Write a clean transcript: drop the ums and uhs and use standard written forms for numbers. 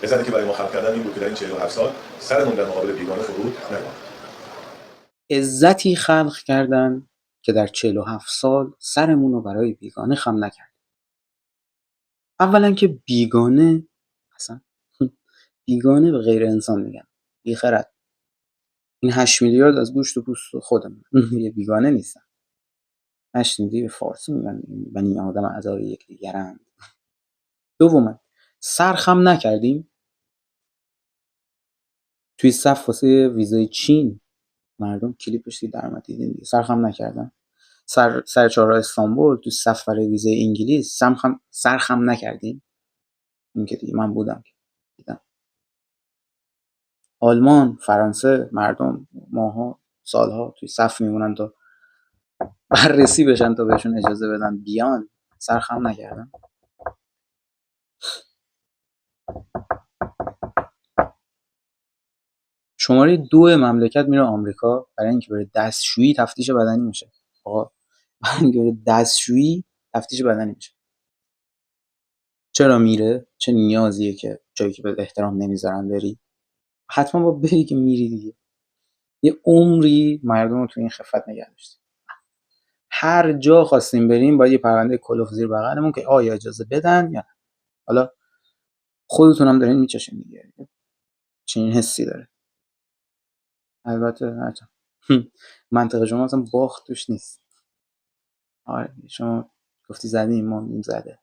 عزتی که برای ما خلق کردن این بود که در این 47 سال سرمون در مقابل بیگانه فرود نماند. عزتی خلق کردن که در 47 سال سرمون رو برای بیگانه خم نکرد. اولا که بیگانه اصلا بیگانه به غیر انسان میگن، بی خرد. این 8 میلیارد از گوشت و پوست خودمون یه بیگانه نیستن. نشنیدی به فارسی میگن بنی آدم اعضای یکدیگرند. دوما سر خم نکردیم. توی صف واسه ویزای چین مردم کلیپش در اومد دیدین دیگه، سر خم نکردن. سر چهارراه استانبول تو صف برای ویزای انگلیس سر خم نکردیم. این که دیگه من بودم دیدم. آلمان، فرانسه، مردم ماها سالها توی صف میمونن تا بررسی بشن تا بهشون اجازه بدن بیان، سر خم نکردن. شماره 2 مملکت میره آمریکا برای اینکه بره دستشویی تفتیش بدنی میشه. آقا برای اینکه بره دستشویی تفتیش بدنی میشه. چرا میره؟ چه نیازیه که جایی که به احترام نمیذارن بری؟ حتما با بری که میری دیگه. یه عمری مردم رو تو این خفت نگه داشتیم. هر جا خواستیم بریم باید یه پرونده کلوف زیر بغلمون که آیا اجازه بدن یا حالا خودتون هم دارین میچشین دیگه. چنین حسی داره. البته نه منطقه شما اصلا باخت توش نیست. آره شما گفتی زدیم ما زده.